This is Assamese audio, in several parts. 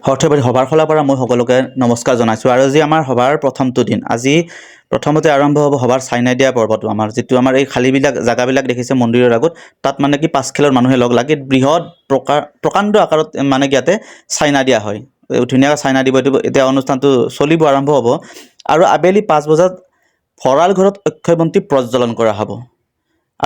সৰ্থেবাৰী সভাৰ ফালৰ পৰা মই সকলোকে নমস্কাৰ জনাইছোঁ। আৰু আজি আমাৰ সভাৰ প্ৰথমটো দিন। আজি প্ৰথমতে আৰম্ভ হ'ব সভাৰ চাইনা দিয়া পৰ্বটো। আমাৰ যিটো আমাৰ এই খালীবিলাক জেগাবিলাক দেখিছে মন্দিৰৰ আগত, তাত মানে কি 5 খেলৰ মানুহে লগ লাগি বৃহৎ প্ৰকাণ্ড আকাৰত মানে কি ইয়াতে চাইনা দিয়া হয়। ধুনীয়াকৈ চাইনা দিব। এতিয়া অনুষ্ঠানটো চলিব, আৰম্ভ হ'ব। আৰু আবেলি 5 বজাত ভঁৰাল ঘৰত অক্ষয় বন্তি প্ৰজ্বলন কৰা হ'ব।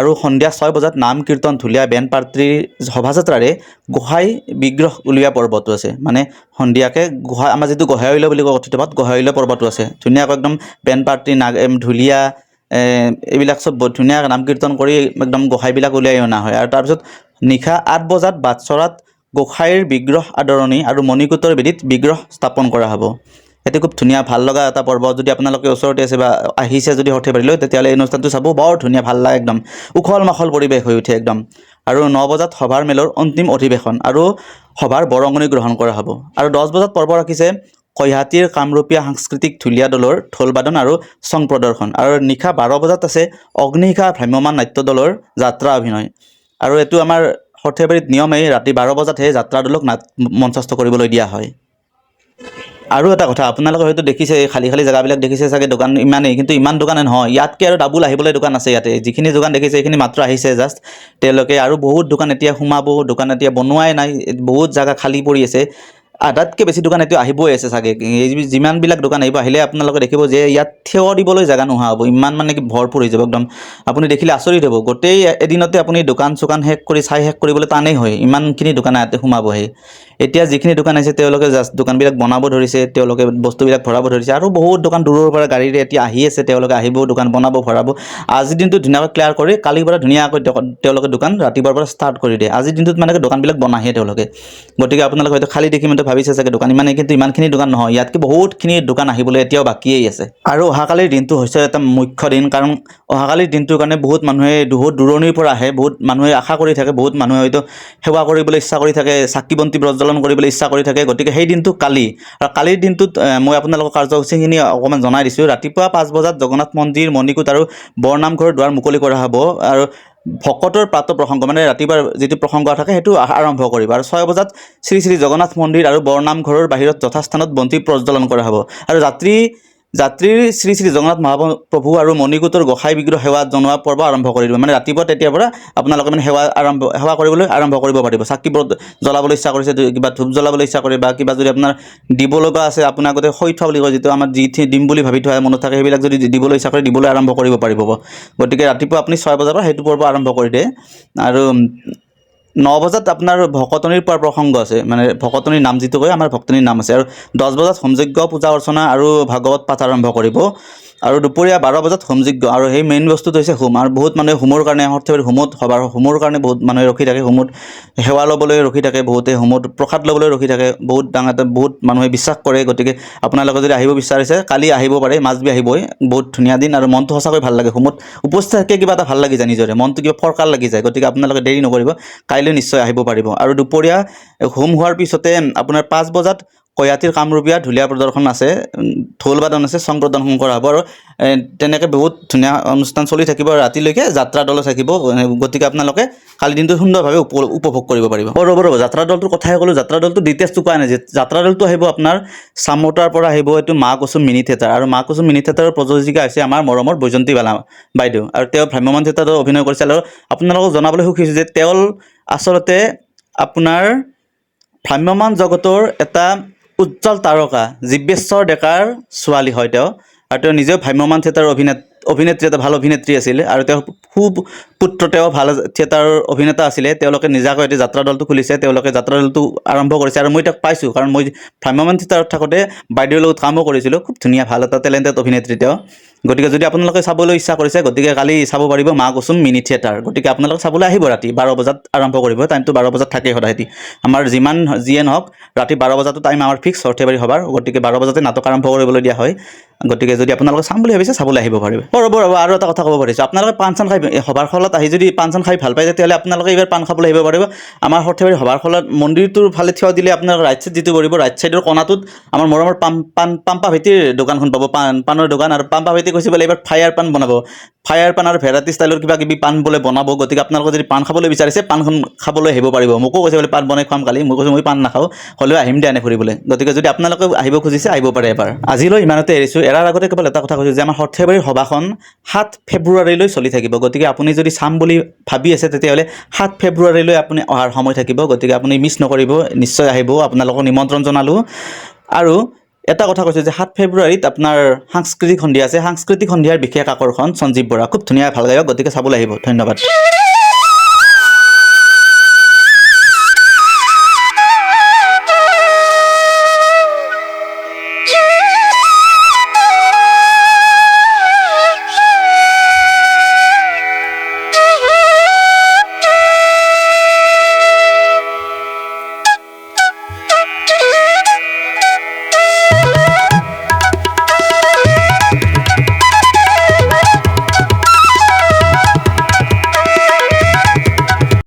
আৰু সন্ধিয়া 6 বজাত নাম কীৰ্তন ঢুলীয়া বেণ্ড পাৰ্টিৰ শোভাযাত্ৰাৰে গোসাঁই বিগ্ৰহ উলিওৱা পৰ্বটো আছে। মানে সন্ধিয়াকৈ গোসাঁই, আমাৰ যিটো গোসাঁই উলিওৱা বুলি কয় কথিতত, গোসাঁই উলিওৱা পৰ্বটো আছে। ধুনীয়াকৈ একদম বেণ্ড পাৰ্টি ঢুলীয়া এইবিলাক চব ধুনীয়াকৈ নাম কীৰ্তন কৰি একদম গোসাঁইবিলাক উলিয়াই অনা হয়। আৰু তাৰপিছত নিশা 8 বজাত বাটচৰাত গোসাঁইৰ বিগ্ৰহ আদৰণি আৰু মণিকূটৰ বেদীত বিগ্ৰহ স্থাপন কৰা হ'ব। সেইটো খুব ধুনীয়া ভাল লগা এটা পৰ্ব। যদি আপোনালোকে ওচৰতে আছে বা আহিছে যদি সৰ্থেবাৰীলৈ, তেতিয়াহ'লে এই অনুষ্ঠানটো চাব, বৰ ধুনীয়া, ভাল লাগে একদম। উখল মাখল পৰিৱেশ হৈ উঠে একদম। আৰু 9 বজাত সভাৰ মেলৰ অন্তিম অধিৱেশন আৰু সভাৰ বৰঙণি গ্ৰহণ কৰা হ'ব। আৰু 10 বজাত পৰ্ব ৰাখিছে কৈহাটীৰ কামৰূপীয়া সাংস্কৃতিক ঢুলীয়া দলৰ ঢোলবাদন আৰু চং প্ৰদৰ্শন। আৰু নিশা 12 বজাত আছে অগ্নিশিখা ভ্ৰাম্যমাণ নাট্য দলৰ যাত্ৰা অভিনয়। আৰু এইটো আমাৰ সৰ্থেবাৰীত নিয়মেই, ৰাতি 12 বজাতহে যাত্ৰা দলক মঞ্চস্থ কৰিবলৈ দিয়া হয়। আৰু এটা কথা, আপোনালোকে হয়তো দেখিছে খালী জেগাবিলাক দেখিছে চাগে, দোকান ইমানেই, কিন্তু ইমান দোকানে নহয়, ইয়াতকৈ আৰু ডাবুল আহিবলৈ দোকান আছে ইয়াতে। যিখিনি দোকান দেখিছে সেইখিনি মাত্ৰ আহিছে জাষ্ট তেওঁলোকে, আৰু বহুত দোকান এতিয়া সোমাব, দোকান এতিয়া বনোৱাই নাই, বহুত জেগা খালী পৰি আছে। আধাতকৈ বেছি দোকান এতিয়া আহিবই আছে চাগে। যিমানবিলাক দোকান আহিব, আহিলে আপোনালোকে দেখিব যে ইয়াত থিয় দিবলৈ জেগা নোহোৱা হ'ব, ইমান মানে কি ভৰপূৰ হৈ যাব একদম। আপুনি দেখিলে আচৰিত হ'ব, গোটেই এদিনতে আপুনি দোকান চোকান শেষ কৰি চাই শেষ কৰিবলৈ টানেই হয়, ইমানখিনি দোকান ইয়াতে সোমাবহে। এতিয়া যিখিনি দোকান আহিছে তেওঁলোকে জাষ্ট দোকানবিলাক বনাব ধৰিছে, তেওঁলোকে বস্তুবিলাক ভৰাব ধৰিছে। আৰু বহুত দোকান দূৰৰ পৰা গাড়ীৰে এতিয়া আহি আছে, তেওঁলোকে আহিব, দোকান বনাব, ভৰাব। আজিৰ দিনটো ধুনীয়াকৈ ক্লিয়াৰ কৰি কালিৰ পৰা ধুনীয়াকৈ তেওঁলোকে দোকান ৰাতিপুৱাৰ পৰা ষ্টাৰ্ট কৰি দিয়ে। আজিৰ দিনটোত মানে দোকানবিলাক বনাইহে তেওঁলোকে। গতিকে আপোনালোকে হয়তো খালী দেখি মানে ভাবিছে চাগে দোকান ইমানেই, কিন্তু ইমানখিনি দোকান নহয়, ইয়াতকৈ বহুতখিনি দোকান আহিবলৈ এতিয়াও বাকীয়েই আছে। আৰু অহাকালিৰ দিনটো হৈছে এটা মুখ্য দিন, কাৰণ অহাকালিৰ দিনটোৰ কাৰণে বহুত মানুহে বহুত দূৰণিৰ পৰা আহে, বহুত মানুহে আশা কৰি থাকে, বহুত মানুহে হয়তো সেৱা কৰিবলৈ ইচ্ছা কৰি থাকে, চাকি বন্তি প্ৰজ্বলন কৰিবলৈ ইচ্ছা কৰি থাকে। গতিকে সেই দিনটো কালি। আৰু কালিৰ দিনটোত মই আপোনালোকৰ কাৰ্যসূচীখিনি অকণমান জনাই দিছোঁ। ৰাতিপুৱা 5 বজাত জগন্নাথ মন্দিৰ, মণিকূট আৰু বৰনামঘৰৰ দুৱাৰ মুকলি কৰা হ'ব। আৰু ভকতৰ প্ৰাত প্ৰসংগ, মানে ৰাতিপুৱাৰ যিটো প্ৰসংগ থাকে সেইটো আৰম্ভ কৰিব। আৰু 6 বজাত শ্ৰী শ্ৰী জগন্নাথ মন্দিৰ আৰু বৰনামঘৰৰ বাহিৰত যথাস্থানত বন্তি প্ৰজ্বলন কৰা হ'ব। আৰু যাত্ৰীৰ শ্ৰী শ্ৰী জগন্নাথ মহাপ্ৰভু আৰু মণিকূটৰ গোসাঁই বিগ্ৰহ সেৱা জনোৱা পৰ্ব আৰম্ভ কৰি দিব। মানে ৰাতিপুৱা তেতিয়াৰ পৰা আপোনালোকে মানে সেৱা কৰিবলৈ আৰম্ভ কৰিব পাৰিব। চাকি জ্বলাবলৈ ইচ্ছা কৰিছে, কিবা ধূপ জ্বলাবলৈ ইচ্ছা কৰে, বা কিবা যদি আপোনাৰ দিব লগা আছে, আপোনাৰ আগতে শৈ থোৱা বুলি কয়, যিটো আমাৰ দিম বুলি ভাবি থোৱা মনত থাকে, সেইবিলাক যদি দিবলৈ ইচ্ছা কৰে, দিবলৈ আৰম্ভ কৰিব পাৰিব। গতিকে ৰাতিপুৱা আপুনি 6 বজাৰ পৰা সেইটো পৰ্ব আৰম্ভ কৰি দিয়ে। আৰু 9 বজাত আপোনাৰ ভকতনিৰ প্ৰসংগ আছে, মানে ভকতনিৰ নাম যিটো কয়, আমাৰ ভকতনিৰ নাম আছে। আৰু 10 বজাত হোমযজ্ঞ, পূজা অৰ্চনা আৰু ভাগৱত পাঠ আৰম্ভ কৰিব। আৰু দুপৰীয়া 12 বজাত হোমযজ্ঞ, আৰু সেই মেইন বস্তুটো হৈছে হোম। আৰু বহুত মানুহে হোমৰ কাৰণে, সৰ্থেবাৰী হোমৰ কাৰণে বহুত মানুহে ৰখি থাকে, হোমত সেৱা ল'বলৈ ৰখি থাকে, বহুতে হোমত প্ৰসাদ ল'বলৈ ৰখি থাকে। বহুত মানুহে বিশ্বাস কৰে। গতিকে আপোনালোকে যদি আহিব বিচাৰিছে, কালি আহিব পাৰে, মাজবি আহিবই। বহুত ধুনীয়া দিন, আৰু মনটো সঁচাকৈ ভাল লাগে। হোমত উপস্থিত থাকে কিবা এটা ভাল লাগি যায়, নিজৰে মনটো কিবা ফৰকাল লাগি যায়। গতিকে আপোনালোকে দেৰি নকৰিব, কাইলৈ নিশ্চয় আহিব পাৰিব। আৰু দুপৰীয়া হোম হোৱাৰ পিছতে আপোনাৰ 5 বজাত কৈহাটীৰ কামৰূপীয়া ঢুলীয়া প্ৰদৰ্শন আছে, ঢোল বাদন আছে, চং প্ৰদৰ্শন কৰা হ'ব। আৰু তেনেকৈ বহুত ধুনীয়া অনুষ্ঠান চলি থাকিব, ৰাতিলৈকে যাত্ৰা দলো থাকিব। গতিকে আপোনালোকে কালি দিনটো সুন্দৰভাৱে উপভোগ কৰিব পাৰিব। ৰ'ব, যাত্ৰা দলটোৰ কথাই ক'লোঁ। যাত্ৰা দলটো ডিটেইলছটো কোৱা নাই। যাত্ৰা দলটো আহিব আপোনাৰ চামতাৰ পৰা আহিব, এইটো মা কুসুম মিনি থিয়েটাৰ। আৰু মা কুসুম মিনি থিয়েটাৰৰ প্ৰযোজিকা হৈছে আমাৰ মৰমৰ বৈজন্তী বালা বাইদেউ, আৰু তেওঁ ভ্ৰাম্যমাণ থিয়েটাৰত অভিনয় কৰিছিল। আৰু আপোনালোকক জনাবলৈ সুখী যে তেওঁ আচলতে আপোনাৰ ভ্ৰাম্যমাণ জগতৰ এটা উজ্জ্বল তাৰকা, জীৱেশ্বৰ ডেকাৰ ছোৱালী হয় তেওঁ। আৰু তেওঁ নিজেও ভ্ৰাম্যমাণ থিয়েটাৰৰ অভিনেত্ৰী, এটা ভাল অভিনেত্ৰী আছিল। আৰু তেওঁৰ সুপুত্ৰ তেওঁ ভাল থিয়েটাৰৰ অভিনেতা আছিলে। তেওঁলোকে নিজাকৈ এটি যাত্ৰা দলটো খুলিছে, তেওঁলোকে যাত্ৰা দলটো আৰম্ভ কৰিছে। আৰু মই তাক পাইছোঁ, কাৰণ মই ভ্ৰাম্যমাণ থিয়েটাৰত থাকোঁতে বাইদেউৰ লগত কামো কৰিছিলোঁ। খুব ধুনীয়া, ভাল এটা টেলেণ্টেড অভিনেত্ৰী তেওঁ। গতিকে যদি আপোনালোকে চাবলৈ ইচ্ছা কৰিছে, গতিকে কালি চাব পাৰিব মা কুসুম মিনি থিয়েটাৰ। গতিকে আপোনালোকে চাবলৈ আহিব। ৰাতি 12 বজাত আৰম্ভ কৰিব, টাইমটো 12 বজাত থাকেই সদায়। আমাৰ যিয়ে নহওক, ৰাতি 12 বজাতো টাইম আমাৰ ফিক্স সৰ্থেবাৰী সভাৰ। গতিকে 12 বজাতে নাটক আৰম্ভ কৰিবলৈ দিয়া হয়। গতিকে যদি আপোনালোকে চাম বুলি ভাবিছে চাবলৈ আহিব পাৰিব। ৰ'ব আৰু এটা কথা ক'ব পাৰিছোঁ, আপোনালোকে পাণ চান খাই সভাৰ খলত আহি যদি পাণ চান খাই ভাল পায় তেতিয়াহ'লে আপোনালোকে এইবাৰ পাণ খাবলৈ আহিব পাৰিব। আমাৰ সৰ্থেবাৰী সভাৰ খলত মন্দিৰটোৰ ফালে থিয় দিলে আপোনালোকে ৰাইট চাইড যিটো কৰিব, ৰাইট চাইডৰ কণাটোত আমাৰ মৰমৰ পাম্পা ভাইটিৰ দোকানখন পাব, পাণৰ দোকান। আৰু পাম্পা ভাইটি কৈছে বোলে এইবাৰ ফায়াৰ পাণ বনাব, ফায়াৰ পাণ আৰু ভেৰাইটি ষ্টাইলৰ কিবা কিবি পাণ বোলে বনাব। গতিকে আপোনালোকে যদি পাণ খাবলৈ বিচাৰিছে পাণখন খাবলৈ আহিব পাৰিব। মোকো কৈছে বোলে পাণ বনাই খুৱাম কালি, মই কৈছোঁ মই পাণ নাখাওঁ, হ'লেও আহিম দে এনে ফুৰিবলৈ। গতিকে যদি আপোনালোকে আহিব খুজিছে আহিব পাৰে এবাৰ। আজিলৈ ইমানতে এৰিছোঁ। এৰাৰ আগতে কেৱল এটা কথা কৈছোঁ যে আমাৰ সৰ্থেবাৰীৰ সভাখন 7 ফেব্ৰুৱাৰীলৈ চলি থাকিব। গতিকে আপুনি যদি চাম বুলি ভাবি আছে তেতিয়াহ'লে 7 ফেব্ৰুৱাৰীলৈ আপুনি অহাৰ সময় থাকিব। গতিকে আপুনি মিছ নকৰিব, নিশ্চয় আহিব, আপোনালোকক নিমন্ত্ৰণ জনালোঁ। আৰু এটা কথা কৈছোঁ যে 7 ফেব্ৰুৱাৰীত আপোনাৰ সাংস্কৃতিক সন্ধিয়া আছে। সাংস্কৃতিক সন্ধিয়াৰ বিশেষ আকৰ্ষণ সঞ্জীৱ বৰা, খুব ধুনীয়া ভাল গায়ক, গতিকে চাবলৈ আহিব। ধন্যবাদ।